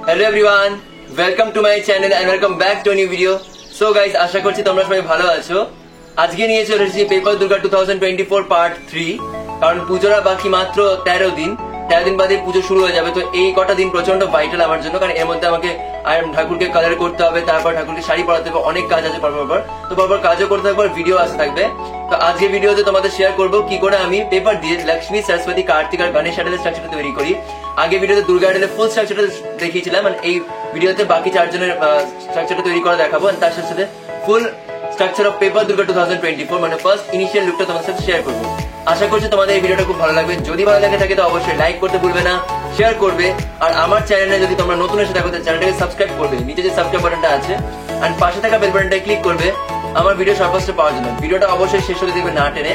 Hello everyone, welcome to my channel and welcome back to a new video. So guys, আশা করছি তোমরা সবাই ভালো আছো। আজকে নিয়ে চলে এসেছি পেপার দুর্গা 2024 পার্ট 3। কারণ পুজোর বাকি মাত্র 13 দিন বাদে পুজো শুরু হয়ে যাবে। তো এই কটা দিন প্রচন্ড ভাইটাল আমার জন্য, কারণ এর মধ্যে আমাকে ঠাকুরকে কালার করতে হবে, তারপর ঠাকুরকে শাড়ি পরাতে হবে, অনেক কাজ আছে পরপর কাজও করতে হবে, ভিডিও আসতে থাকবে। তো আজকে ভিডিওতে তোমাদের শেয়ার করবো কি করে আমি পেপার দিয়ে লক্ষ্মী, সরস্বতী, কার্তিক আর গণেশ আইডলের স্ট্রাকচারটা তৈরি করি। আগে ভিডিওতে দুর্গা আইডলের ফুল স্ট্রাকচারটা দেখিয়েছিলাম, মানে এই ভিডিওতে বাকি 4 জনের স্ট্রাকচারটা তৈরি করা দেখাবো। তার সাথে ফুল স্ট্রাকচার অফ পেপার দুর্গা 2024 মানে ফার্স্ট ইনিশিয়াল লুকটা তোমাদের সাথে শেয়ার করবো। আশা করছি তোমাদের এই ভিডিওটা খুব ভালো লাগবে। যদি ভালো লাগে থাকে তো অবশ্যই লাইক করতে ভুলবে না, শেয়ার করবে। আর আমার চ্যানেলে যদি তোমরা নতুন এসে থাকো চ্যানেলটাকে সাবস্ক্রাইব করবে, নিচে যে সাবস্ক্রাইব বাটনটা আছে আর পাশে থাকা বেল বাটনটা ক্লিক করবে আমার ভিডিও সর্বস্ত পাওয়ার জন্য। ভিডিওটা অবশ্যই শেষ হতে দেবে না টেনে।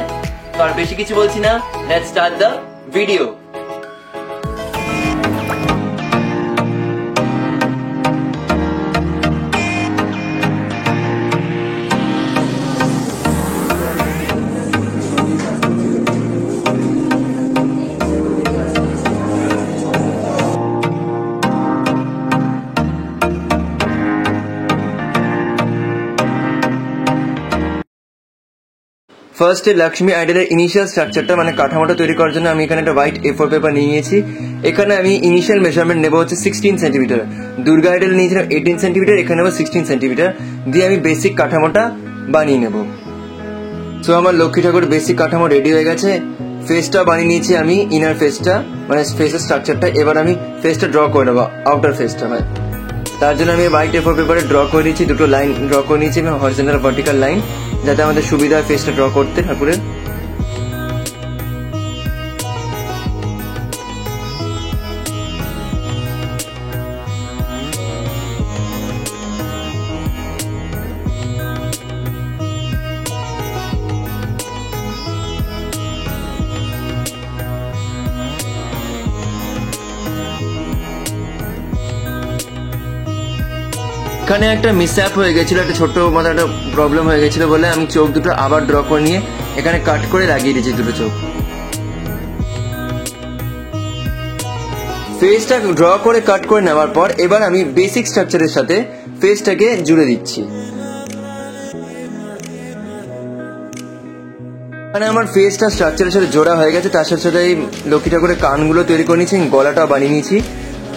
তো আর বেশি কিছু বলছি না, লেটস স্টার্ট দ্য ভিডিও। ফার্স্টে লক্ষ্মী আইডলের ইনিশিয়াল স্ট্রাকচারটা মানে কাঠামোটা তৈরি করার জন্য আমি এখানে একটা হোয়াইট A4 পেপার নিয়ে নিয়েছি। এখানে আমি ইনিশিয়াল মেজারমেন্ট নেবো হচ্ছে 16 সেন্টিমিটার। দুর্গা আইডল নিয়েছিলাম 18 সেন্টিমিটার, এখানে নেবো 16 সেন্টিমিটার দিয়ে আমি বেসিক কাঠামোটা বানিয়ে নেব। সো আমার লক্ষ্মী ঠাকুর বেসিক কাঠামো রেডি হয়ে গেছে। ফেসটা বানিয়ে নিয়েছি আমি, ইনার ফেসটা মানে ফেসের স্ট্রাকচারটা। এবার আমি ফেসটা ড্র করে নেবো, আউটার ফেসটা। তার জন্য আমি হোয়াইট A4 পেপারে ড্র করে নিয়েছি, দুটো লাইন ড্র করে নিয়েছি হরিজন্টাল ভার্টিক্যাল লাইন, যাতে আমাদের সুবিধা হয় ফেসটা ড্র করতে ঠাকুরের। এখানে একটা মিসঅ্যাপ হয়ে গেছিল, একটা ছোট্ট মতো একটা প্রবলেম হয়ে গেছিল বলে আমি চোখ দুটো আবার ড্র করে নিয়ে এখানে কাট করে লাগিয়ে দিয়েছি দুটো চোখ। ফেসটা ড্র করে কাট করে নেওয়ার পর এবার আমি বেসিক স্ট্রাকচারের সাথে ফেসটাকে জুড়ে দিচ্ছি। মানে আমার ফেসটা স্ট্রাকচারের সাথে জোড়া হয়ে গেছে। তার সাথে এই লক্ষ্মী ঠাকুরের কানগুলো তৈরি করে নিয়েছি, গলাটাও বানিয়ে নিয়েছি,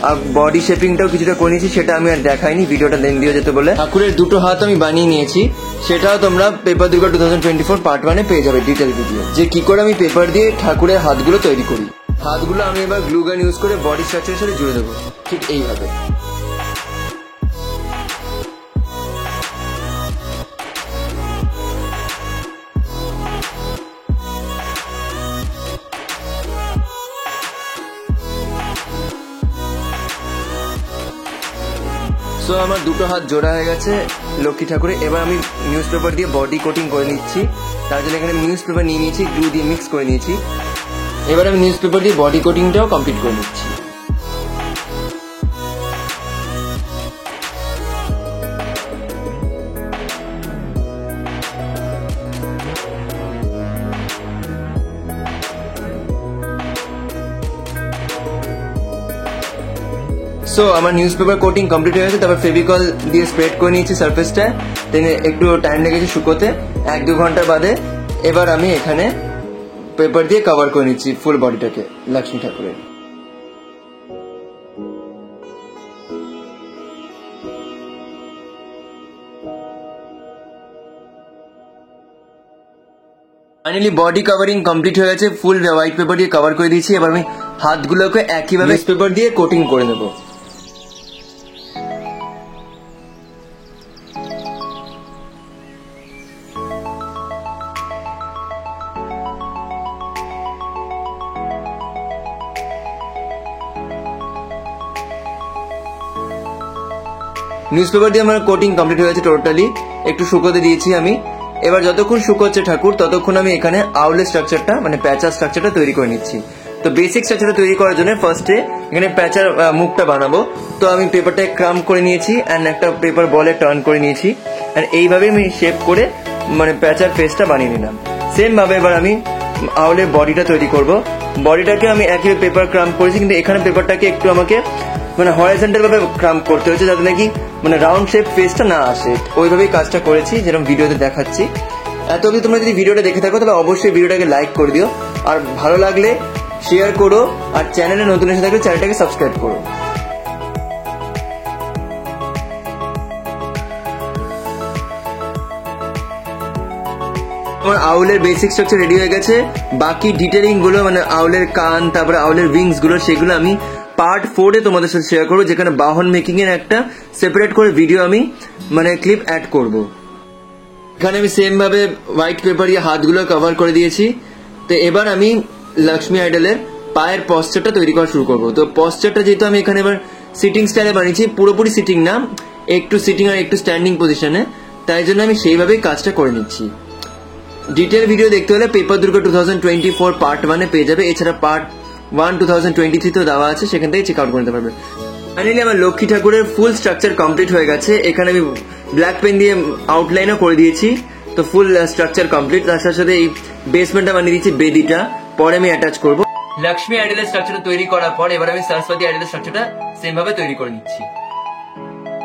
আর বডি শেপিংটাও কিছুটা করে নিয়েছি, সেটা আমি আর দেখাইনি, ভিডিওটা লেন্দি হয়ে যেতে বলে। ঠাকুরের দুটো হাত আমি বানিয়ে নিয়েছি, সেটাও তোমরা পেপার দুর্গা 2024 পার্ট 1 পেয়ে যাবে ডিটেল ভিডিও, যে কি করে আমি পেপার দিয়ে ঠাকুরের হাতগুলো তৈরি করি। হাতগুলো আমি এবার গ্লু গান ইউজ করে বডি স্ট্রাকচারের সাথে জুড়ে দেবো, ঠিক এইভাবে। সো আমার দুটো হাত জোড়া হয়ে গেছে লক্ষ্মী ঠাকুরের। এবার আমি নিউজ পেপার দিয়ে বডি কোটিং করে নিচ্ছি। তার জন্য এখানে নিউজ পেপার নিয়ে নিয়েছি, গ্লু দিয়ে মিক্স করে নিয়েছি। এবার আমি নিউজ পেপার দিয়ে বডি কোটিংটাও কমপ্লিট করে নিচ্ছি। সো আমার নিউজ পেপার কোটিং কমপ্লিট হয়ে গেছে। তারপর ফেভিকল দিয়ে স্প্রেড করে নিয়েছি সারফেসটা, দেন একটু টাইম লেগেছে শুকোতে 1-2 ঘন্টা বাদে। এবার আমি এখানে পেপার দিয়ে কভার করে নিচ্ছি ফুল বডিটাকে লক্ষ্মী ঠাকুরের। ফাইনালি বডি কভারিং কমপ্লিট হয়ে গেছে, ফুল হোয়াইট পেপার দিয়ে কভার করে দিয়েছি। এবার আমি হাতগুলোকে একইভাবে পেপার দিয়ে কোটিং করে নেবো। নিউজ পেপার দিয়ে আমার কোটিং কমপ্লিট হয়ে গেছে টোটালি, একটু শুকোতে দিয়েছি আমি। এবার যতক্ষণ শুকোচ্ছে ঠাকুর ততক্ষণ আমি এখানে আউলের স্ট্রাকচারটা মানে প্যাঁচার স্ট্রাকচারটা তৈরি করে নিচ্ছি। তো বেসিক স্ট্রাকচারটা তৈরি করার জন্য ফার্স্টে এখানে প্যাঁচার মুখটা বানাবো। তো আমি পেপারটা ক্রাম করে নিয়েছি অ্যান্ড একটা পেপার বলে টার্ন করে নিয়েছি, অ্যান্ড এইভাবে আমি শেপ করে মানে প্যাঁচার ফেসটা বানিয়ে নিলাম। সেম ভাবে এবার আমি আউলের বডিটা তৈরি করব। বডিটাকে আমি একই পেপার ক্রাম করেছি, কিন্তু এখানে পেপারটাকে একটু আমাকে মানে হরাইজন্টাল ভাবে ক্রাম্প করতে হচ্ছে যাতে নাকি মানে রাউন্ড শেপ ফেসটা না আসে, ওইভাবেই কাজটা করেছি যেরকম ভিডিওতে দেখাচ্ছি। এত অবধি তোমরা যদি ভিডিওটা দেখে থাকো তাহলে অবশ্যই ভিডিওটাকে লাইক করে দিও, আর ভালো লাগলে শেয়ার করো, আর চ্যানেলে নতুন এসে থাকলে চ্যানেলটাকে সাবস্ক্রাইব করো। আমার আউলের বেসিক স্ট্রাকচার রেডি হয়ে গেছে, বাকি ডিটেলিং গুলো মানে আউলের কান তারপরে আউলের উইংস গুলো সেগুলো আমি পার্ট 4 এ তোমাদের সাথে শেয়ার করবো, যেখানে বাহন মেকিং এর একটা সেপারেট করে ভিডিও আমি মানে ক্লিপ অ্যাড করব। এখানে আমি সেম ভাবে হোয়াইট পেপার দিয়ে হাতগুলো কভার করে দিয়েছি। তো এবার আমি লক্ষ্মী আইডলের পায়ের পশ্চারটা তৈরি করা শুরু করবো। তো পশ্চারটা যেহেতু আমি এখানে এবার সিটিং স্টাইলে বানিয়েছি, পুরোপুরি সিটিং না, একটু সিটিং আর একটু স্ট্যান্ডিং পজিশনে, তাই জন্য আমি সেইভাবেই কাজটা করে নিচ্ছি। ডিটেল ভিডিও দেখতে হলে পেপার দুর্গা 2024 পার্ট 1 পেয়ে যাবে, এছাড়া পার্ট 1 2023 তো দেওয়া আছে, সেখান থেকে চেক আউট করে নিতে পারবে। ফাইনালি আমার লক্ষ্মী ঠাকুরের ফুল স্ট্রাকচার কমপ্লিট হয়ে গেছে। এখানে আমি ব্ল্যাক পেন দিয়ে আউটলাইনও করে দিয়েছি, তো ফুল স্ট্রাকচার কমপ্লিট। তার সাথে এই বেসমেন্টটা বানিয়ে দিয়েছি, বেদিটা পরে আমি অ্যাটাচ করব। লক্ষ্মী আইডলের স্ট্রাকচারটা তৈরি করার পর এবার আমি সরস্বতী আইডলের স্ট্রাকচারটা সেম ভাবে তৈরি করে নিচ্ছি।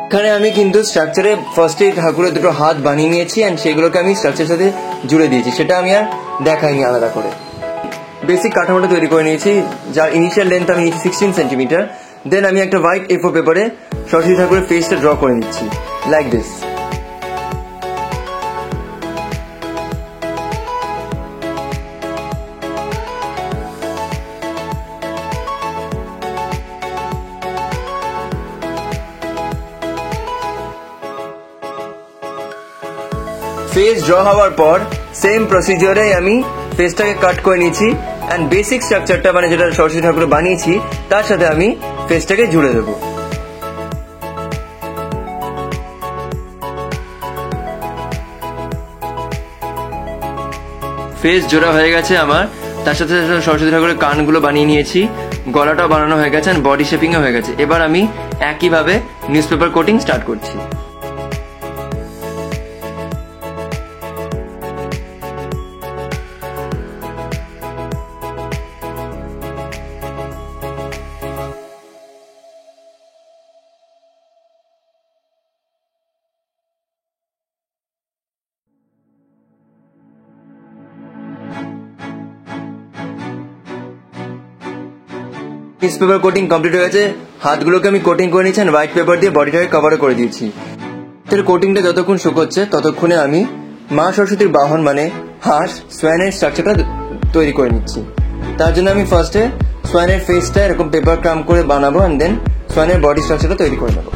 এখানে আমি কিন্তু স্ট্রাকচারে ফার্স্টে ঠাকুরের দুটো হাত বানিয়ে নিয়েছি, অ্যান্ড সেগুলোকে আমি স্ট্রাকচারের সাথে জুড়ে দিয়েছি, সেটা আমি আর দেখাইনি আলাদা করে। বেসিক কাঠামোটা তৈরি করে নিয়েছি, যার ইনিশিয়াল লেন্থ আমি নিয়েছি 16 সেন্টিমিটার। দেন আমি একটা হোয়াইট A4 পেপারে সরস্বতী ঠাকুরের ফেসটা ড্র করে নিচ্ছি, লাইক দিস। ফেস ড্র হওয়ার পর সেম প্রসিজিওরে আমি ফেসটাকে কাট করে নিয়েছি, অ্যান্ড বেসিক স্ট্রাকচারটা মানে যেটা সরস্বতী ঠাকুর বানিয়েছি তার সাথে আমি ফেসটাকে জুড়ে দেবো। ফেস জোড়া হয়ে গেছে আমার, তার সাথে সাথে সরস্বতী ঠাকুরের কানগুলো বানিয়ে নিয়েছি, গলাটাও বানানো হয়ে গেছে, অ্যান্ড বডি শেপিংও হয়ে গেছে। এবার আমি একইভাবে নিউজ পেপার কোটিং স্টার্ট করছি। নিউজ পেপার কোটিং কমপ্লিট হয়ে গেছে, হাতগুলোকে আমি কোটিং করে নিয়েছি, হোয়াইট পেপার দিয়ে বডিটাকে কভার করে দিয়েছি। কোটিংটা যতক্ষণ শুকোচ্ছে ততক্ষণে আমি মা সরস্বতীর বাহন মানে হাঁস সোয়ানের স্ট্রাকচারটা তৈরি করে নিচ্ছি। তার জন্য আমি ফার্স্টে সোয়ানের ফেসটা এরকম পেপার ক্রাম করে বানাবো, অ্যান্ড দেন সোয়ানের বডি স্ট্রাকচারটা তৈরি করে নেবো।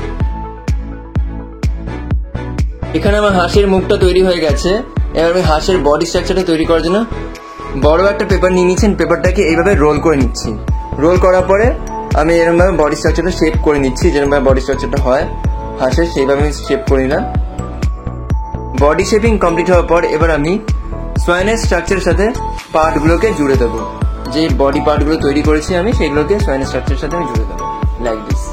এখানে আমার হাঁসের মুখটা তৈরি হয়ে গেছে। এবার আমি হাঁসের বডি স্ট্রাকচারটা তৈরি করার জন্য বড় একটা পেপার নিয়ে নিচ্ছি, পেপারটাকে এইভাবে রোল করে নিচ্ছি। রোল করার পরে আমি এরকমভাবে বডি স্ট্রাকচারটা শেপ করে নিচ্ছি, যেরকমভাবে বডি স্ট্রাকচারটা হয় হাঁসের সেইভাবে আমি শেপ করে নিলাম। বডি শেপিং কমপ্লিট হওয়ার পর এবার আমি সোয়ানের স্ট্রাকচারের সাথে পার্টগুলোকে জুড়ে দেবো, যে বডি পার্টগুলো তৈরি করেছি আমি সেগুলোকে সোয়ানের স্ট্রাকচারের সাথে আমি জুড়ে দেবো, লাইক দিস।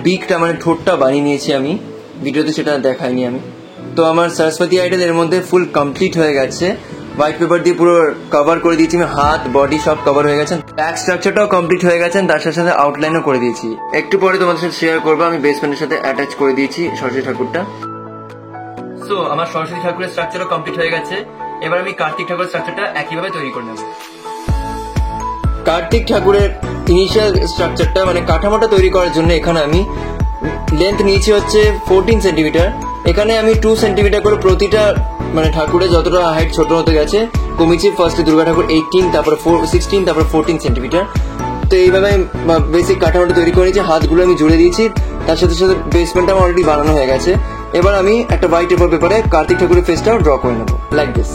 বিকটা মানে ঠোঁটটা বানিয়ে নিয়েছি আমি, ভিডিওতে সেটা দেখাইনি আমি। তো আমার সরস্বতী আইডল এর মধ্যে ফুল কমপ্লিট হয়ে গেছে, হোয়াইট পেপার দিয়ে পুরো কভার করে দিয়েছি আমি, হাত বডি সব কভার হয়ে গেছে, ব্যাক স্ট্রাকচারটাও কমপ্লিট হয়ে গেছে, তার সাথে সাথে আউটলাইনও করে দিয়েছি। একটু পরে তোমাদের সাথে শেয়ার করবো, আমি বেসমেন্টের সাথে অ্যাটাচ করে দিয়েছি সরস্বতী ঠাকুরটা। সো আমার সরস্বতী ঠাকুরের স্ট্রাকচারও কমপ্লিট হয়ে গেছে। এবার আমি কার্তিক ঠাকুরের স্ট্রাকচারটা একইভাবে তৈরি করে নেব। কার্তিক ঠাকুরের ইনিশিয়াল স্ট্রাকচারটা মানে কাঠামোটা তৈরি করার জন্য এখানে আমি লেন্থ নিয়েছি হচ্ছে 14 সেন্টিমিটার। এখানে আমি 2 সেন্টিমিটার করে প্রতিটা মানে ঠাকুরের যতটা হাইট ছোট হতে গেছে কমিয়েছি। ফার্স্টে দুর্গা ঠাকুর 18, তারপরে 16, তারপরে 14 সেন্টিমিটার। তো এইভাবে বেসিক কাঠামোটা তৈরি করে নিয়েছি, হাতগুলো আমি জুড়ে দিয়েছি, তার সাথে সাথে বেসমেন্টটা আমার অলরেডি বানানো হয়ে গেছে। এবার আমি একটা হোয়াইট পেপারে কার্তিক ঠাকুরের ফেসটাও ড্র করে নেবো, লাইক দিস।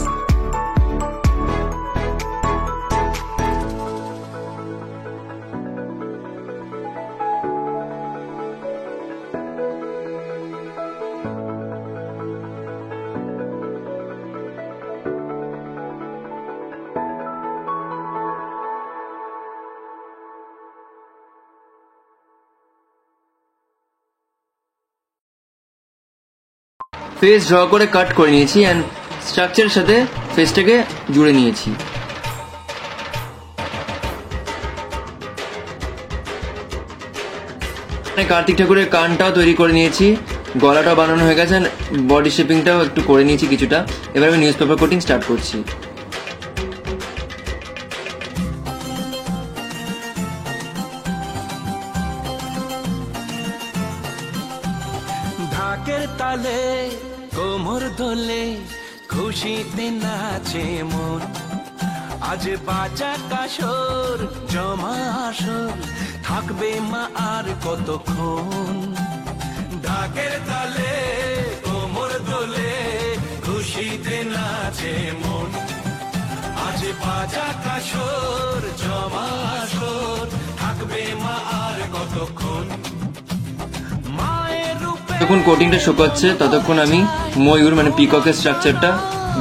ফেস ড্র করে কাট করে নিয়েছি অ্যান্ড স্ট্রাকচারের সাথে ফেসটাকে জুড়ে নিয়েছি। কার্তিক ঠাকুরের কানটাও তৈরি করে নিয়েছি, গলাটাও বানানো হয়ে গেছে, বডি শেপিংটাও একটু করে নিয়েছি কিছুটা। এবার আমি নিউজ পেপার কোটিং স্টার্ট করছি। ঢাকের তালে কোমর দোলে খুশিতে নাচে মন, আজ বাজা কাসর জমা আসর থাকবে মা আর কতক্ষণ। ঢাকের তালে কোমর দোলে খুশিতে নাচে মন, আজ বাজা কাসর জমা আসর থাকবে মা আর কতক্ষণ। যখন কোটিংটা শুকাচ্ছে ততক্ষণ আমি ময়ূর মানে পিককের স্ট্রাকচারটা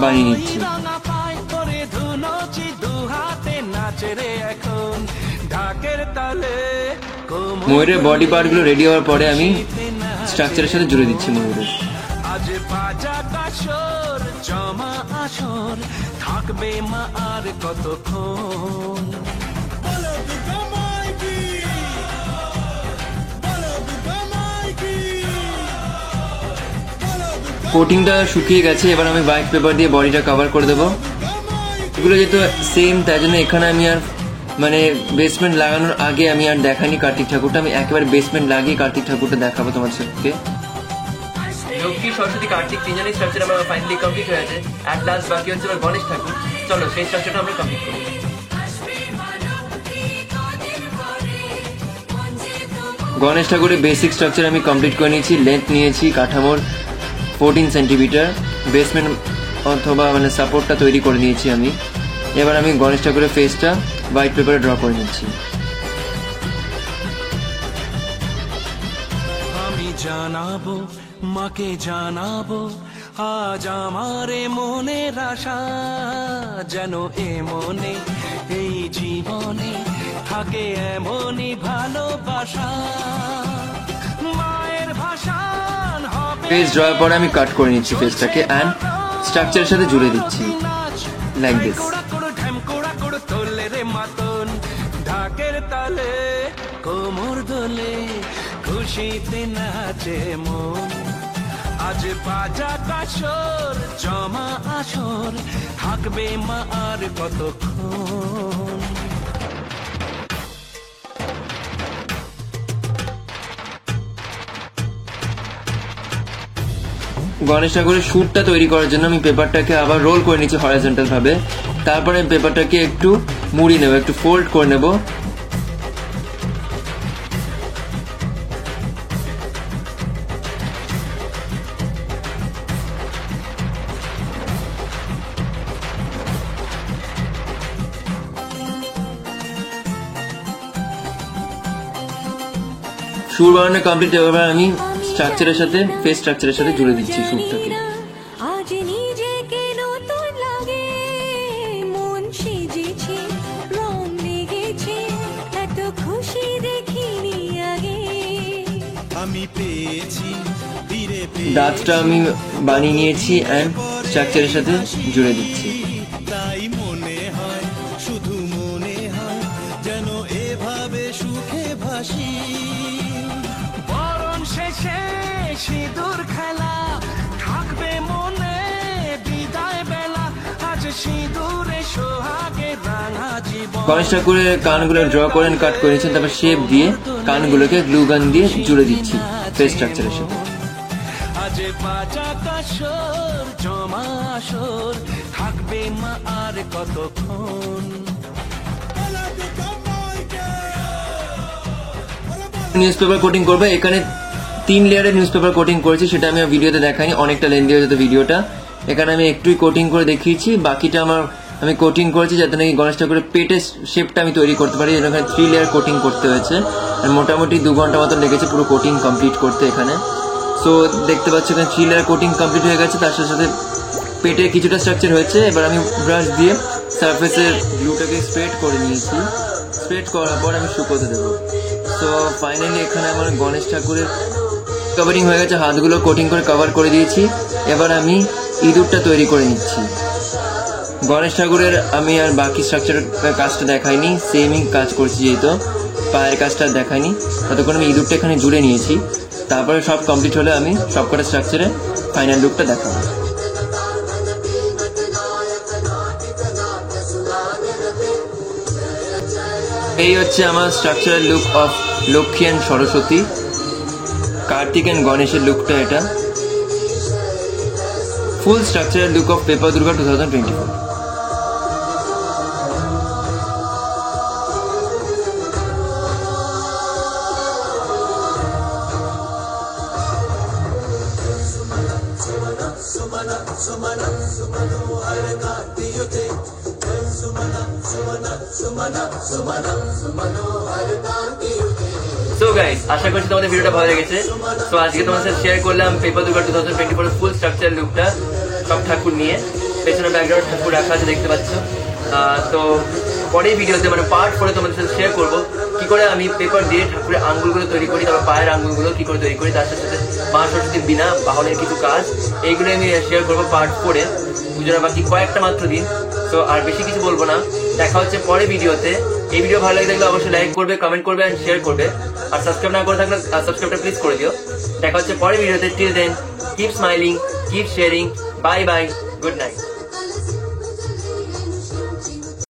বানিয়ে নিচ্ছি। ময়ূরের বডি পার্টগুলো রেডি হওয়ার পরে আমি স্ট্রাকচারের সাথে জুড়ে দিচ্ছি ময়ূরের। আজ বাজা কাসর জমা আসর থাকবে মা আর কতক্ষণ। কোটিংটা শুকিয়ে গেছে, এবার আমি হোয়াইট পেপার দিয়ে বডিটা কভার করে দেবো। এগুলো যেহেতু সেম তাই জন্য এখানে আমি আর মানে বেসমেন্ট লাগানোর আগে আমি আর দেখাইনি কার্তিক ঠাকুরটা, আমি একেবারে বেসমেন্ট লাগিয়ে কার্তিক ঠাকুরটা দেখাবো তোমার সাথে। লক্ষ্মী, সরস্বতী, কার্তিক তিনজনের স্ট্রাকচার আমার ফাইনালি কমপ্লিট হয়ে গেছে। অ্যাট লাস্ট বাকি হচ্ছে আমার গণেশ ঠাকুর। চলো সেই স্ট্রাকচারটা আমরা কমপ্লিট করি। গণেশ ঠাকুরের বেসিক স্ট্রাকচার আমি কমপ্লিট করে নিয়েছি। লেন্থ নিয়েছি কাঠামোর 14 সেন্টিমিটার, বেসমেন্ট অথবা মানে সাপোর্টটা তৈরি করে নিয়েছি আমি। এবার আমি গণেশ ঠাকুরের ফেসটা হোয়াইট পেপারে ড্র করে নিচ্ছি। আমি জানাবো মাকে জানাবো আজ আমার মনের আশা, যেন এ মনে এই জীবনে থাকে এমনই ভালোবাসা। মায়ের ভাষান হবে ফেস ড্রয়ার পরে আমি কাট করে নিচ্ছি ফেসটাকে অ্যান্ড স্ট্রাকচারের সাথে জুড়ে দিচ্ছি লাইক দিস। তোলে রে মাতন ঢাকের তালে কোমর দোলে খুশিতে নাচে মন, আজ বাজা কাসর জমা আসর থাকবে মা আর কতক্ষণ। গণেশ ঠাকুরের শ্যুটটা তৈরি করার জন্য আমি পেপারটাকে আবার রোল করে নিচ্ছি হরাইজন্টাল ভাবে। তারপরে আমি পেপারটাকে একটু মুড়িয়ে নেবো, একটু ফোল্ড করে নেব। সুর বানানো কমপ্লিট। এবার আমি স্ট্রাকচারের সাথে ফেস স্ট্রাকচারের সাথে জুড়ে দিচ্ছি সুরটাকে। আজ নিজেকে নতুন লাগে, মন সেজেছে, রং লেগেছে, এত খুশি দেখিনি আগে। আমি পেয়েছি দাঁতটা আমি বানিয়ে নিয়েছি অ্যান্ড স্ট্রাকচারের সাথে জুড়ে দিচ্ছি। তাই মনে হয় শুধু মনে হয় যেন এভাবে সুখে ভাসি। বরণ শেষে সিঁদুর খেলা থাকবে মনে বিদায় বেলা, আজ সিঁদুরে সোহাগে রাঙা জীবন। গণেশ ঠাকুরের কানগুলো ড্র করেন কাট করে নিচ্ছেন, তারপর শেপ দিয়ে কানগুলোকে গ্লু গান দিয়ে জুড়ে দিচ্ছি ফেস স্ট্রাকচারের সাথে। আজ বাজা কাসর জমা আসর থাকবে মা আর কতক্ষণ। নিউজ পেপার কোটিং করবে, এখানে 3 লেয়ারের নিউজ পেপার কোটিং করেছি, সেটা আমি ভিডিওতে দেখাইনি, অনেকটা লেন্দি হয়ে যেত ভিডিওটা। এখানে আমি একটুই কোটিং করে দেখিয়েছি, বাকিটা আমি কোটিং করেছি যাতে নাকি গণেশ ঠাকুরের পেটের শেপটা আমি তৈরি করতে পারি। এখানে 3 লেয়ার কোটিং করতে হয়েছে, মোটামুটি 2 ঘন্টা মতো লেগেছে পুরো কোটিং কমপ্লিট করতে এখানে। সো দেখতে পাচ্ছ এখানে 3 লেয়ার কোটিং কমপ্লিট হয়ে গেছে, তার সাথে সাথে পেটের কিছুটা স্ট্রাকচার হয়েছে। এবার আমি ব্রাশ দিয়ে সারফেসের গ্লুটাকে স্প্রেড করে নিয়েছি, স্প্রেড করার পর আমি শুকোতে দেবো। সো ফাইনালি এখানে আমার গণেশ ঠাকুরের কভারিং হয়ে গেছে, হাতগুলো কোটিং করে কভার করে দিয়েছি। এবার আমি ইঁদুরটা তৈরি করে নিচ্ছি। গণেশ ঠাকুরের আমি আর বাকি স্ট্রাকচারের কাজটা দেখাইনি, সেমই কাজ করছি, যেহেতু পায়ের কাজটা দেখাইনি। ততক্ষণ আমি ইঁদুরটা এখানে জুড়ে নিয়েছি। তারপরে সব কমপ্লিট হলে আমি সবকটা স্ট্রাকচারে ফাইনাল লুকটা দেখাবো। এই হচ্ছে আমার structural look of Lakshmi and Saraswati, Kartik and গণেশের লুকটা এটা। Full structural look of paper Durga 2024। So guys, আশা করছি তোমাদের ভিডিওটা ভালো লেগেছে। তো আজকে তোমার সাথে শেয়ার করলাম পেপার দুর্গা 2024 ফুল স্ট্রাকচার লুকটা, সব ঠাকুর নিয়ে। পেছনে ব্যাকগ্রাউন্ড ঠাকুর রাখা আছে, দেখতে পাচ্ছ। তো পরের ভিডিওতে মানে পার্ট 4 তোমাদের সাথে শেয়ার করবো কি করে আমি পেপার দিয়ে ঠাকুরের আঙ্গুলগুলো তৈরি করি, তারপর পায়ের আঙ্গুলগুলো কি করে তৈরি করি, তার সাথে সাথে মা সরস্বতীর বিনা বাহনের কিছু কাজ, এইগুলো আমি শেয়ার করবো পার্ট 4-এ। পুজোর বাকি কয়েকটা মাত্র দিন। তো আর বেশি কিছু বলবো না, দেখা হচ্ছে পরের ভিডিওতে। এই ভিডিও ভালো লাগে থাকলে অবশ্যই লাইক করবে, কমেন্ট করবে এন্ড শেয়ার করবে। আর সাবস্ক্রাইব না করে থাকলে সাবস্ক্রাইবটা প্লিজ করে দিও। দেখা হচ্ছে পরের ভিডিওতে। Till then, keep smiling, keep sharing. Bye bye, good night.